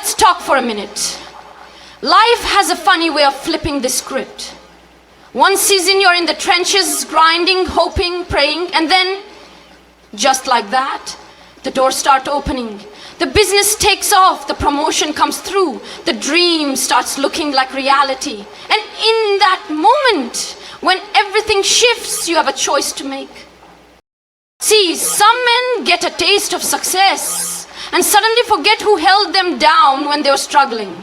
Let's talk for a minute. Life has a funny way of flipping the script. One season you're in the trenches, grinding, hoping, praying, and then, just like that, the doors start opening. The business takes off, the promotion comes through, the dream starts looking like reality. And in that moment, when everything shifts, you have a choice to make. See, some men get a taste of success and suddenly forget who held them down when they were struggling.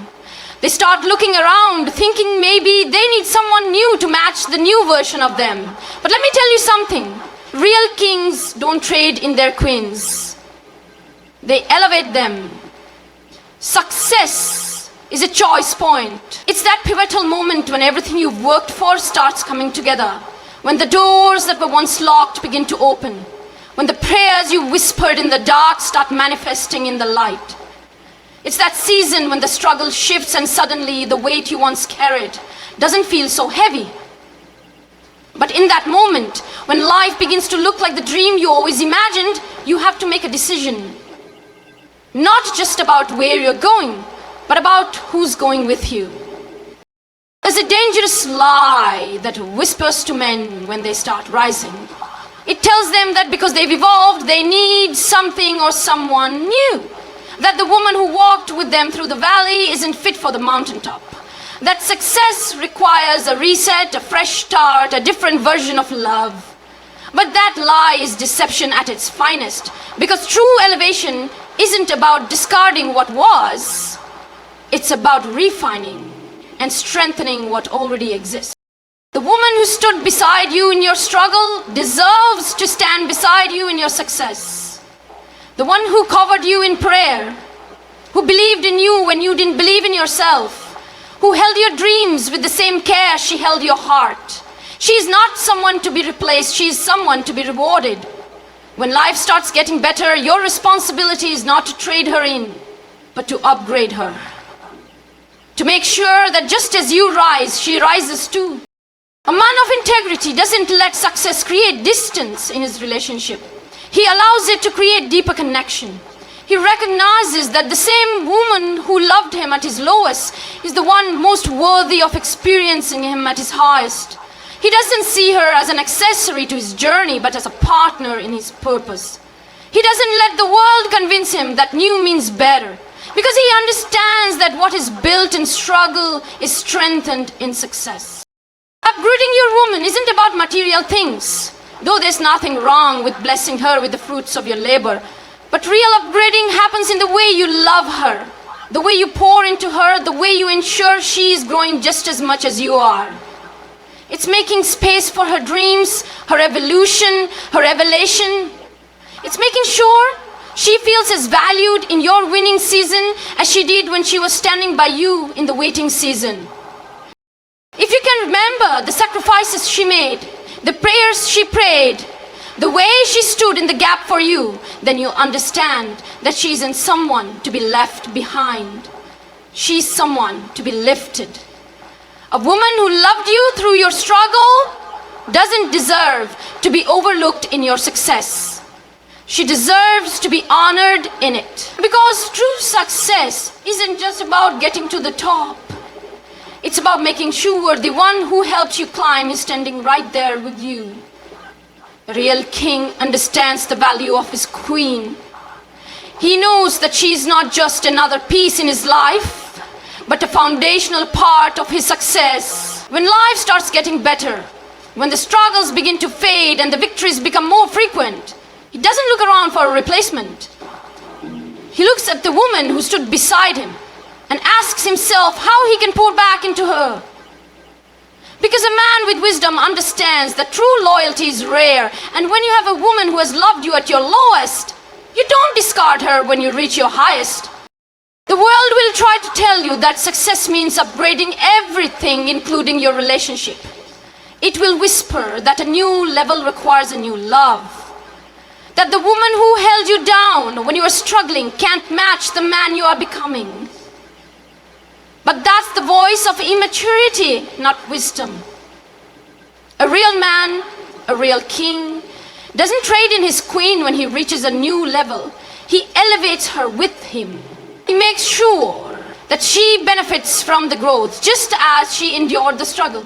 They start looking around, thinking maybe they need someone new to match the new version of them. But let me tell you something. Real kings don't trade in their queens. They elevate them. Success is a choice point. It's that pivotal moment when everything you've worked for starts coming together. When the doors that were once locked begin to open. When the prayers you whispered in the dark start manifesting in the light. It's that season when the struggle shifts and suddenly the weight you once carried doesn't feel so heavy. But in that moment, when life begins to look like the dream you always imagined, you have to make a decision. Not just about where you're going, but about who's going with you. There's a dangerous lie that whispers to men when they start rising. It tells them that because they've evolved, they need something or someone new. That the woman who walked with them through the valley isn't fit for the mountaintop. That success requires a reset, a fresh start, a different version of love. But that lie is deception at its finest, because true elevation isn't about discarding what was. It's about refining and strengthening what already exists. The woman who stood beside you in your struggle deserves to stand beside you in your success. The one who covered you in prayer, who believed in you when you didn't believe in yourself, who held your dreams with the same care she held your heart. She is not someone to be replaced, she is someone to be rewarded. When life starts getting better, your responsibility is not to trade her in, but to upgrade her. To make sure that just as you rise, she rises too. A man of integrity doesn't let success create distance in his relationship. He allows it to create deeper connection. He recognizes that the same woman who loved him at his lowest is the one most worthy of experiencing him at his highest. He doesn't see her as an accessory to his journey, but as a partner in his purpose. He doesn't let the world convince him that new means better, because he understands that what is built in struggle is strengthened in success. Upgrading your woman isn't about material things, though there's nothing wrong with blessing her with the fruits of your labor. But real upgrading happens in the way you love her, the way you pour into her, the way you ensure she is growing just as much as you are. It's making space for her dreams, her evolution, her revelation. It's making sure she feels as valued in your winning season as she did when she was standing by you in the waiting season. If you can remember the sacrifices she made, the prayers she prayed, the way she stood in the gap for you, then you'll understand that she isn't someone to be left behind. She's someone to be lifted. A woman who loved you through your struggle doesn't deserve to be overlooked in your success. She deserves to be honored in it. Because true success isn't just about getting to the top. It's about making sure the one who helped you climb is standing right there with you. A real king understands the value of his queen. He knows that she is not just another piece in his life, but a foundational part of his success. When life starts getting better, when the struggles begin to fade and the victories become more frequent, he doesn't look around for a replacement. He looks at the woman who stood beside him and asks himself how he can pour back into her. Because a man with wisdom understands that true loyalty is rare, and when you have a woman who has loved you at your lowest, you don't discard her when you reach your highest. The world will try to tell you that success means upgrading everything, including your relationship. It will whisper that a new level requires a new love. That the woman who held you down when you were struggling can't match the man you are becoming. But that's the voice of immaturity, not wisdom. A real man, a real king, doesn't trade in his queen when he reaches a new level. He elevates her with him. He makes sure that she benefits from the growth, just as she endured the struggle.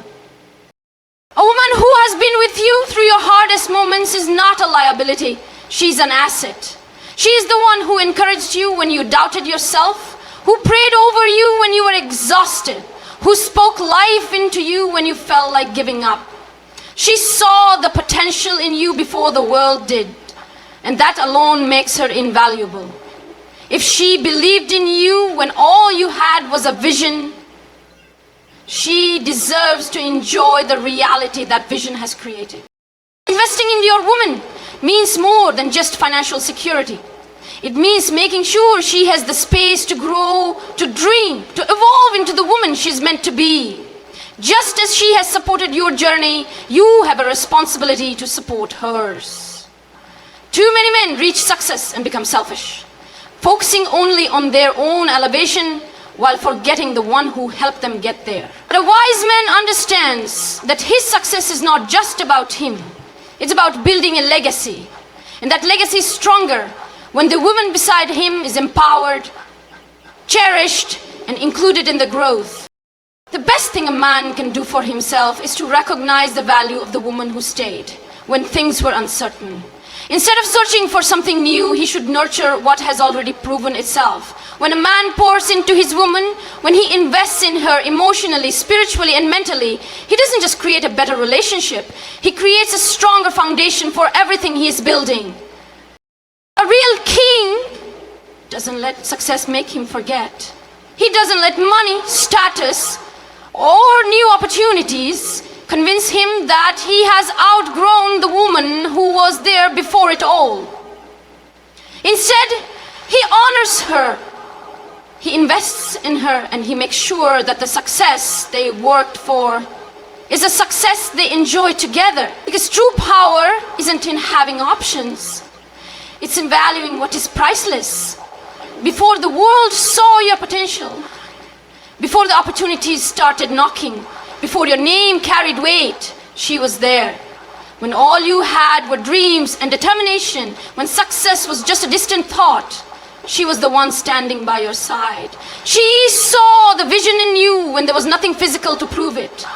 A woman who has been with you through your hardest moments is not a liability. She's an asset. She is the one who encouraged you when you doubted yourself, who prayed over you when you were exhausted, who spoke life into you when you felt like giving up. She saw the potential in you before the world did, and that alone makes her invaluable. If she believed in you when all you had was a vision, she deserves to enjoy the reality that vision has created. Investing in your woman means more than just financial security. It means making sure she has the space to grow, to dream, to evolve into the woman she's meant to be. Just as she has supported your journey, you have a responsibility to support hers. Too many men reach success and become selfish, focusing only on their own elevation while forgetting the one who helped them get there. But a wise man understands that his success is not just about him. It's about building a legacy. And that legacy is stronger when the woman beside him is empowered, cherished, and included in the growth. The best thing a man can do for himself is to recognize the value of the woman who stayed when things were uncertain. Instead of searching for something new, he should nurture what has already proven itself. When a man pours into his woman, when he invests in her emotionally, spiritually, and mentally, he doesn't just create a better relationship, he creates a stronger foundation for everything he is building. A real king doesn't let success make him forget. He doesn't let money, status, or new opportunities convince him that he has outgrown the woman who was there before it all. Instead, he honors her. He invests in her, and he makes sure that the success they worked for is a success they enjoy together. Because true power isn't in having options. It's in valuing what is priceless. Before the world saw your potential, before the opportunities started knocking, before your name carried weight, she was there. When all you had were dreams and determination, when success was just a distant thought, she was the one standing by your side. She saw the vision in you when there was nothing physical to prove it.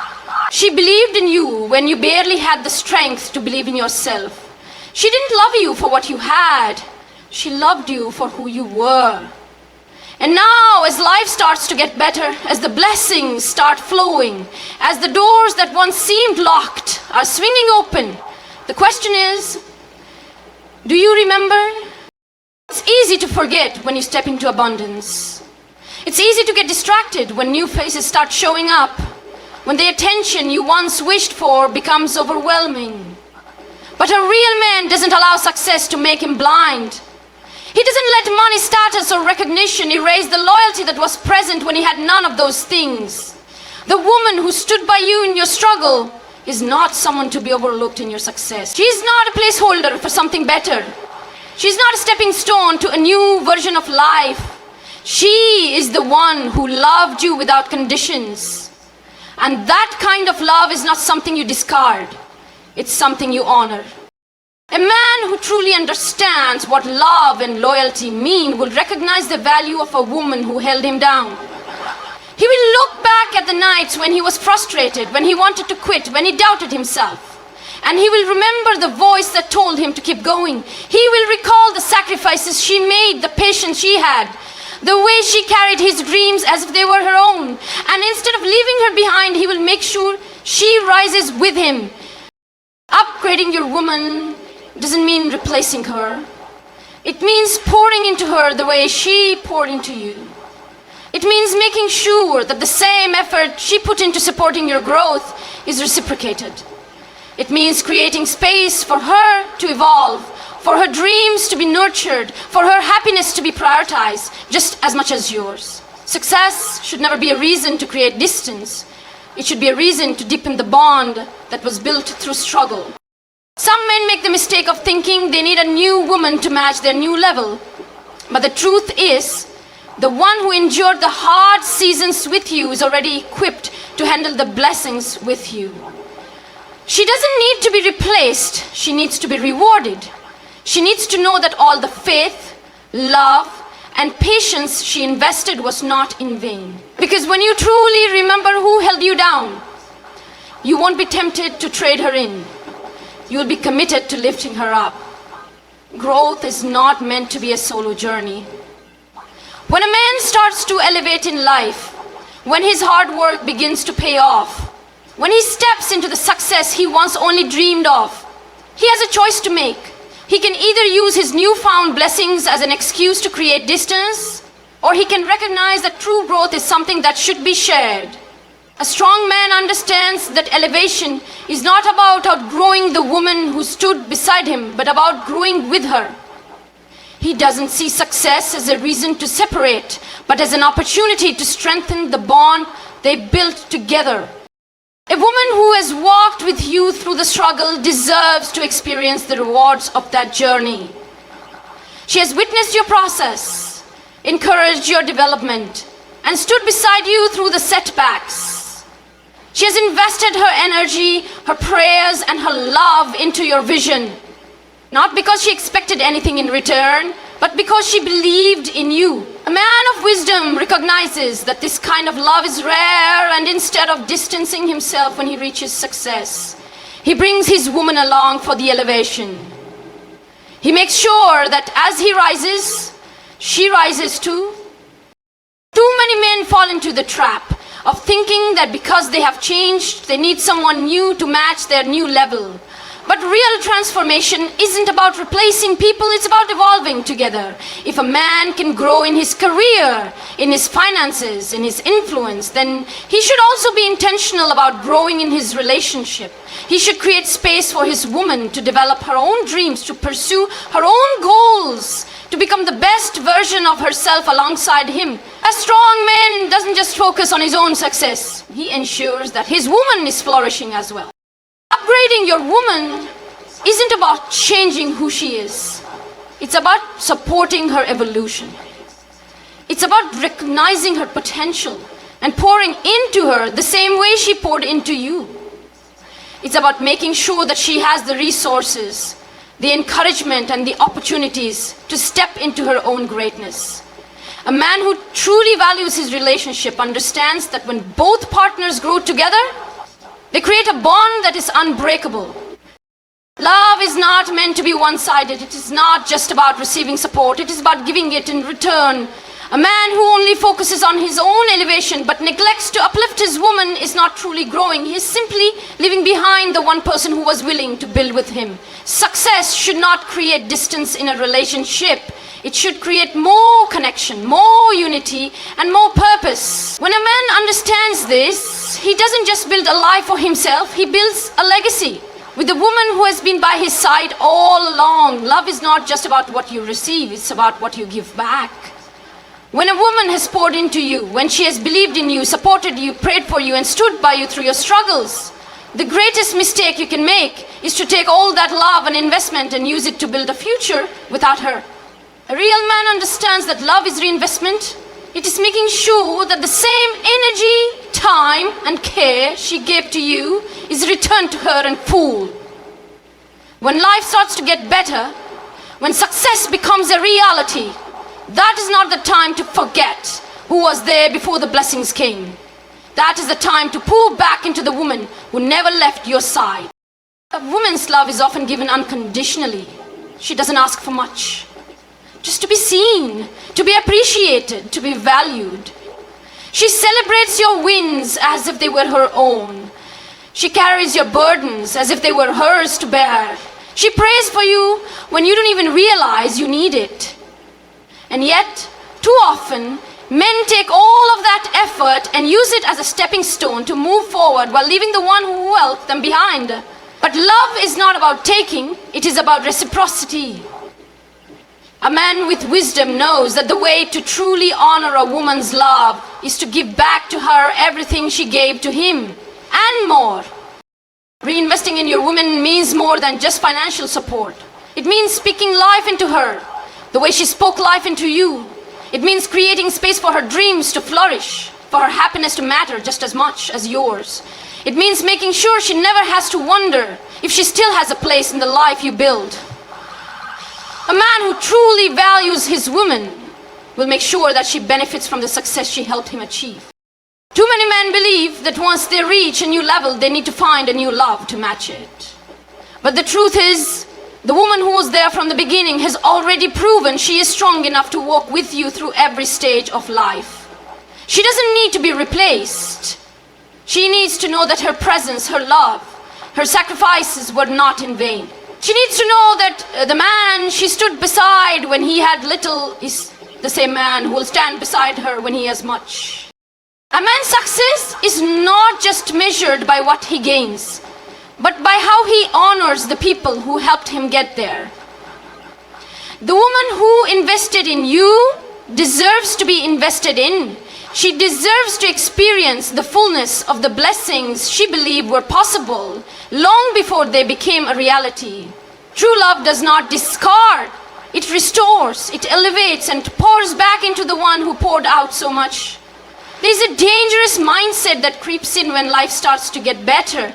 She believed in you when you barely had the strength to believe in yourself. She didn't love you for what you had. She loved you for who you were. And now, as life starts to get better, as the blessings start flowing, as the doors that once seemed locked are swinging open, the question is, do you remember? It's easy to forget when you step into abundance. It's easy to get distracted when new faces start showing up, when the attention you once wished for becomes overwhelming. But a real man doesn't allow success to make him blind. He doesn't let money, status, or recognition erase the loyalty that was present when he had none of those things. The woman who stood by you in your struggle is not someone to be overlooked in your success. She is not a placeholder for something better. She is not a stepping stone to a new version of life. She is the one who loved you without conditions. And that kind of love is not something you discard. It's something you honor. A man who truly understands what love and loyalty mean will recognize the value of a woman who held him down. He will look back at the nights when he was frustrated, when he wanted to quit, when he doubted himself. And he will remember the voice that told him to keep going. He will recall the sacrifices she made, the patience she had, the way she carried his dreams as if they were her own. And instead of leaving her behind, he will make sure she rises with him. Upgrading your woman doesn't mean replacing her. It means pouring into her the way she poured into you. It means making sure that the same effort she put into supporting your growth is reciprocated. It means creating space for her to evolve, for her dreams to be nurtured, for her happiness to be prioritized just as much as yours. Success should never be a reason to create distance. It should be a reason to deepen the bond that was built through struggle. Some men make the mistake of thinking they need a new woman to match their new level. But the truth is, the one who endured the hard seasons with you is already equipped to handle the blessings with you. She doesn't need to be replaced. She needs to be rewarded. She needs to know that all the faith, love, and patience she invested was not in vain. Because when you truly remember who held you down, you won't be tempted to trade her in. You will be committed to lifting her up. Growth is not meant to be a solo journey. When a man starts to elevate in life, when his hard work begins to pay off, when he steps into the success he once only dreamed of, he has a choice to make. He can either use his newfound blessings as an excuse to create distance, or he can recognize that true growth is something that should be shared. A strong man understands that elevation is not about outgrowing the woman who stood beside him, but about growing with her. He doesn't see success as a reason to separate, but as an opportunity to strengthen the bond they built together. A woman who has walked with you through the struggle deserves to experience the rewards of that journey. She has witnessed your process, encouraged your development, and stood beside you through the setbacks. She has invested her energy, her prayers, and her love into your vision. Not because she expected anything in return, but because she believed in you. A man of wisdom recognizes that this kind of love is rare, and instead of distancing himself when he reaches success, he brings his woman along for the elevation. He makes sure that as he rises, she rises too. Too many men fall into the trap of thinking that because they have changed, they need someone new to match their new level. But real transformation isn't about replacing people, it's about evolving together. If a man can grow in his career, in his finances, in his influence, then he should also be intentional about growing in his relationship. He should create space for his woman to develop her own dreams, to pursue her own goals, to become the best version of herself alongside him. A strong man doesn't just focus on his own success, he ensures that his woman is flourishing as well. Upgrading your woman isn't about changing who she is. It's about supporting her evolution. It's about recognizing her potential and pouring into her the same way she poured into you. It's about making sure that she has the resources, the encouragement, and the opportunities to step into her own greatness. A man who truly values his relationship understands that when both partners grow together, they create a bond that is unbreakable. Love is not meant to be one-sided. It is not just about receiving support. It is about giving it in return. A man who only focuses on his own elevation but neglects to uplift his woman is not truly growing. He is simply leaving behind the one person who was willing to build with him. Success should not create distance in a relationship. It should create more connection, more unity, and more purpose. When a man understands this, he doesn't just build a life for himself, he builds a legacy. With the woman who has been by his side all along, love is not just about what you receive, it's about what you give back. When a woman has poured into you, when she has believed in you, supported you, prayed for you, and stood by you through your struggles, the greatest mistake you can make is to take all that love and investment and use it to build a future without her. A real man understands that love is reinvestment. It is making sure that the same energy, time, and care she gave to you is returned to her in full. When life starts to get better, when success becomes a reality, that is not the time to forget who was there before the blessings came. That is the time to pour back into the woman who never left your side. A woman's love is often given unconditionally. She doesn't ask for much. Just to be seen, to be appreciated, to be valued. She celebrates your wins as if they were her own. She carries your burdens as if they were hers to bear. She prays for you when you don't even realize you need it. And yet, too often, men take all of that effort and use it as a stepping stone to move forward while leaving the one who helped them behind. But love is not about taking, it is about reciprocity. A man with wisdom knows that the way to truly honor a woman's love is to give back to her everything she gave to him, and more. Reinvesting in your woman means more than just financial support. It means speaking life into her, the way she spoke life into you. It means creating space for her dreams to flourish, for her happiness to matter just as much as yours. It means making sure she never has to wonder if she still has a place in the life you build. A man who truly values his woman will make sure that she benefits from the success she helped him achieve. Too many men believe that once they reach a new level, they need to find a new love to match it. But the truth is, the woman who was there from the beginning has already proven she is strong enough to walk with you through every stage of life. She doesn't need to be replaced. She needs to know that her presence, her love, her sacrifices were not in vain. She needs to know that the man she stood beside when he had little is the same man who will stand beside her when he has much. A man's success is not just measured by what he gains, but by how he honors the people who helped him get there. The woman who invested in you deserves to be invested in. She deserves to experience the fullness of the blessings she believed were possible long before they became a reality. True love does not discard. It restores, it elevates, and pours back into the one who poured out so much. There is a dangerous mindset that creeps in when life starts to get better.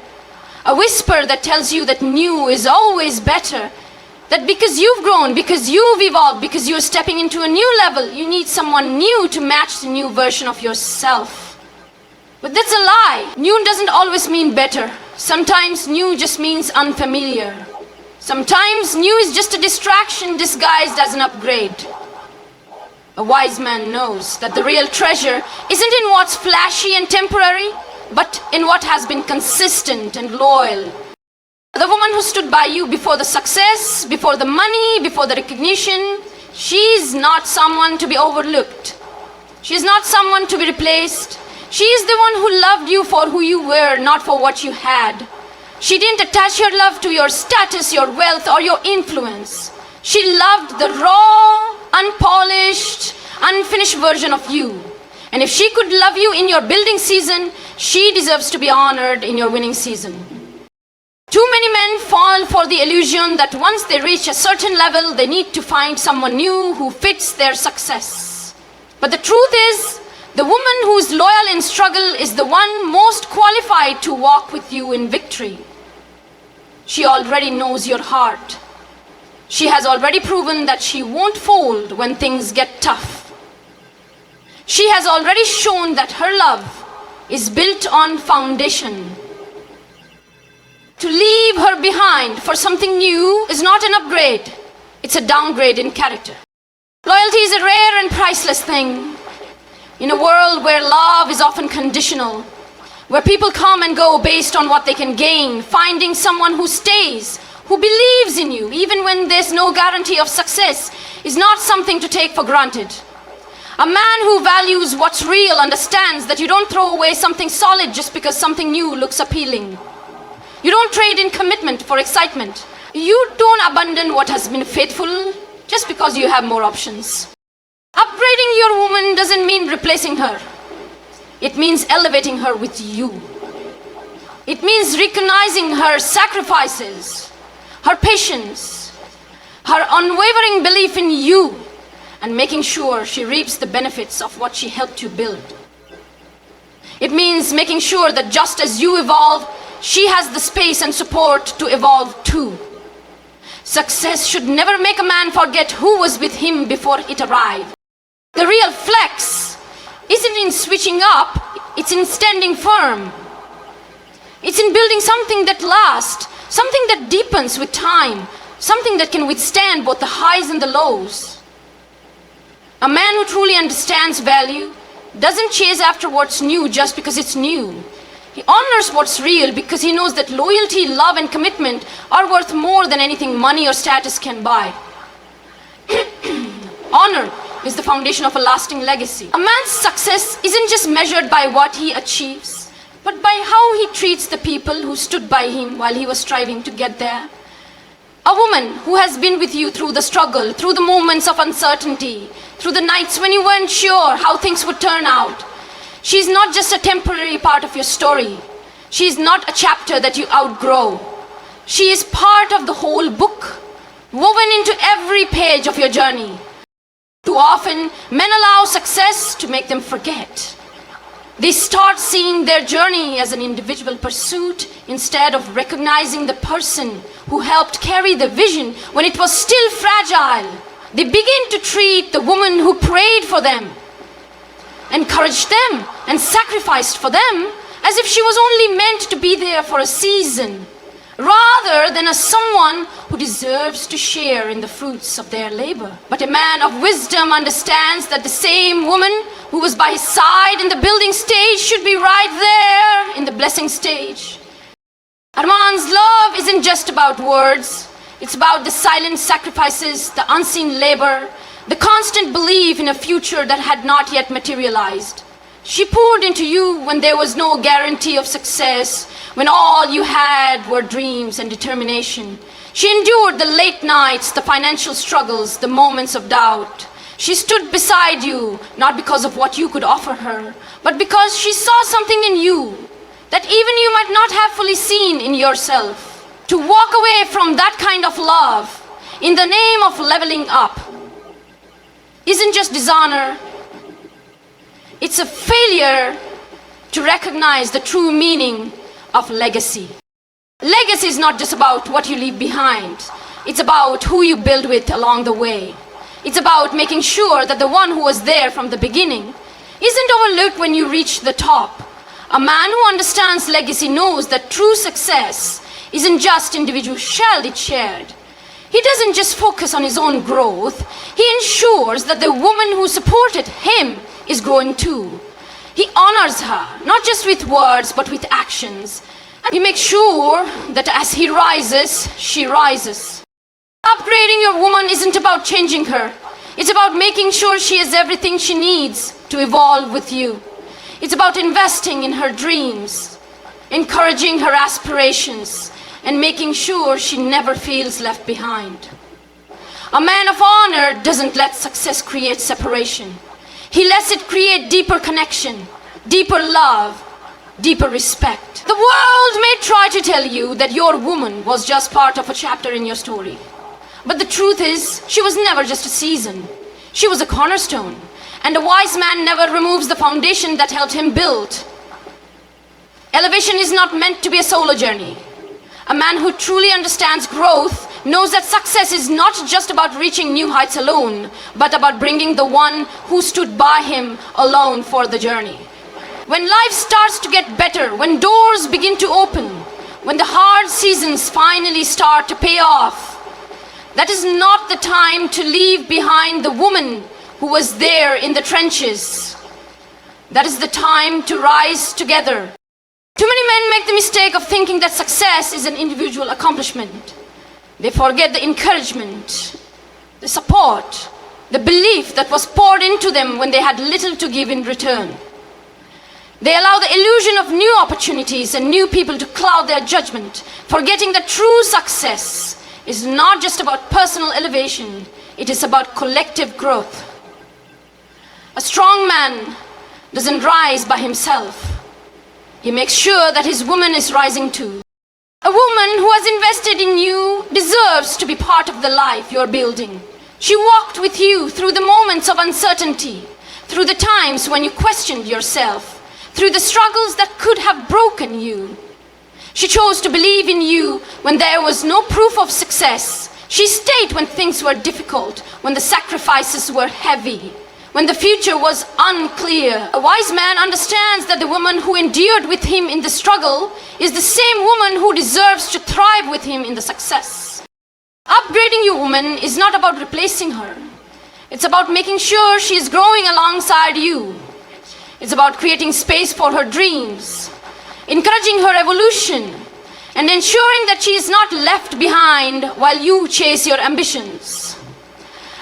A whisper that tells you that new is always better. That because you've grown, because you've evolved, because you're stepping into a new level, you need someone new to match the new version of yourself. But that's a lie. New doesn't always mean better. Sometimes new just means unfamiliar. Sometimes new is just a distraction disguised as an upgrade. A wise man knows that the real treasure isn't in what's flashy and temporary, but in what has been consistent and loyal. The woman who stood by you before the success, before the money, before the recognition, she's not someone to be overlooked. She's not someone to be replaced. She is the one who loved you for who you were, not for what you had. She didn't attach her love to your status, your wealth, or your influence. She loved the raw, unpolished, unfinished version of you. And if she could love you in your building season, she deserves to be honored in your winning season. Too many men fall for the illusion that once they reach a certain level, they need to find someone new who fits their success. But the truth is, the woman who is loyal in struggle is the one most qualified to walk with you in victory. She already knows your heart. She has already proven that she won't fold when things get tough. She has already shown that her love is built on foundation. To leave her behind for something new is not an upgrade. It's a downgrade in character. Loyalty is a rare and priceless thing. In a world where love is often conditional, where people come and go based on what they can gain, finding someone who stays, who believes in you, even when there's no guarantee of success, is not something to take for granted. A man who values what's real understands that you don't throw away something solid just because something new looks appealing. You don't trade in commitment for excitement. You don't abandon what has been faithful just because you have more options. Upgrading your woman doesn't mean replacing her. It means elevating her with you. It means recognizing her sacrifices, her patience, her unwavering belief in you, and making sure she reaps the benefits of what she helped you build. It means making sure that just as you evolve, she has the space and support to evolve too. Success should never make a man forget who was with him before it arrived. The real flex isn't in switching up, it's in standing firm. It's in building something that lasts, something that deepens with time, something that can withstand both the highs and the lows. A man who truly understands value doesn't chase after what's new just because it's new. He honors what's real because he knows that loyalty, love, and commitment are worth more than anything money or status can buy. Honor is the foundation of a lasting legacy. A man's success isn't just measured by what he achieves, but by how he treats the people who stood by him while he was striving to get there. A woman who has been with you through the struggle, through the moments of uncertainty, through the nights when you weren't sure how things would turn out. She's not just a temporary part of your story. She's not a chapter that you outgrow. She is part of the whole book, woven into every page of your journey. Too often, men allow success to make them forget. They start seeing their journey as an individual pursuit instead of recognizing the person who helped carry the vision when it was still fragile. They begin to treat the woman who prayed for them, encouraged them, and sacrificed for them as if she was only meant to be there for a season, rather than as someone who deserves to share in the fruits of their labor. But a man of wisdom understands that the same woman who was by his side in the building stage should be right there in the blessing stage. Armand's love isn't just about words. It's about the silent sacrifices, the unseen labor, the constant belief in a future that had not yet materialized. She poured into you when there was no guarantee of success, when all you had were dreams and determination. She endured the late nights, the financial struggles, the moments of doubt. She stood beside you, not because of what you could offer her, but because she saw something in you that even you might not have fully seen in yourself. To walk away from that kind of love in the name of leveling up isn't just dishonor. It's a failure to recognize the true meaning of legacy. Legacy is not just about what you leave behind. It's about who you build with along the way. It's about making sure that the one who was there from the beginning isn't overlooked when you reach the top. A man who understands legacy knows that true success isn't just individual shared. He doesn't just focus on his own growth. He ensures that the woman who supported him is growing too. He honors her, not just with words, but with actions. And he makes sure that as he rises, she rises. Upgrading your woman isn't about changing her. It's about making sure she has everything she needs to evolve with you. It's about investing in her dreams, encouraging her aspirations, and making sure she never feels left behind. A man of honor doesn't let success create separation. He lets it create deeper connection, deeper love, deeper respect. The world may try to tell you that your woman was just part of a chapter in your story. But the truth is, she was never just a season. She was a cornerstone. And a wise man never removes the foundation that helped him build. Elevation is not meant to be a solo journey. A man who truly understands growth knows that success is not just about reaching new heights alone, but about bringing the one who stood by him alone for the journey. When life starts to get better, when doors begin to open, when the hard seasons finally start to pay off, that is not the time to leave behind the woman who was there in the trenches. That is the time to rise together. Too many men make the mistake of thinking that success is an individual accomplishment. They forget the encouragement, the support, the belief that was poured into them when they had little to give in return. They allow the illusion of new opportunities and new people to cloud their judgment, forgetting that true success is not just about personal elevation, it is about collective growth. A strong man doesn't rise by himself. He makes sure that his woman is rising too. A woman who has invested in you deserves to be part of the life you're building. She walked with you through the moments of uncertainty, through the times when you questioned yourself, through the struggles that could have broken you. She chose to believe in you when there was no proof of success. She stayed when things were difficult, when the sacrifices were heavy, when the future was unclear. A wise man understands that the woman who endured with him in the struggle is the same woman who deserves to thrive with him in the success. Upgrading your woman is not about replacing her. It's about making sure she is growing alongside you. It's about creating space for her dreams, encouraging her evolution, and ensuring that she is not left behind while you chase your ambitions.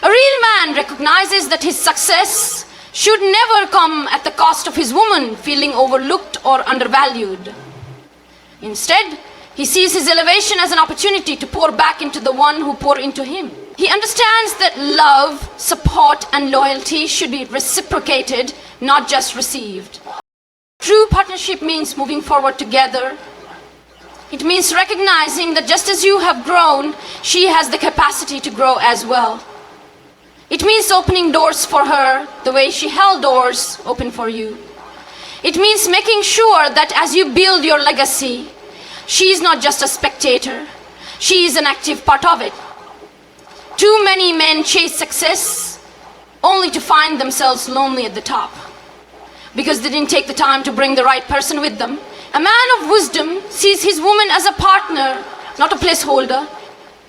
A real man recognizes that his success should never come at the cost of his woman feeling overlooked or undervalued. Instead, he sees his elevation as an opportunity to pour back into the one who poured into him. He understands that love, support, and loyalty should be reciprocated, not just received. True partnership means moving forward together. It means recognizing that just as you have grown, she has the capacity to grow as well. It means opening doors for her the way she held doors open for you. It means making sure that as you build your legacy, she is not just a spectator, she is an active part of it. Too many men chase success only to find themselves lonely at the top because they didn't take the time to bring the right person with them. A man of wisdom sees his woman as a partner, not a placeholder.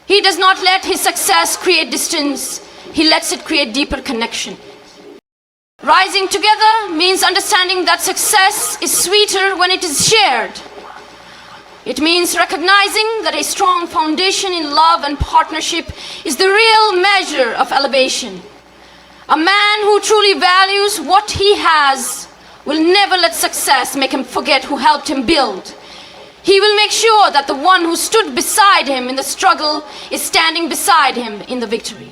He does not let his success create distance. He lets it create deeper connection. Rising together means understanding that success is sweeter when it is shared. It means recognizing that a strong foundation in love and partnership is the real measure of elevation. A man who truly values what he has will never let success make him forget who helped him build. He will make sure that the one who stood beside him in the struggle is standing beside him in the victory.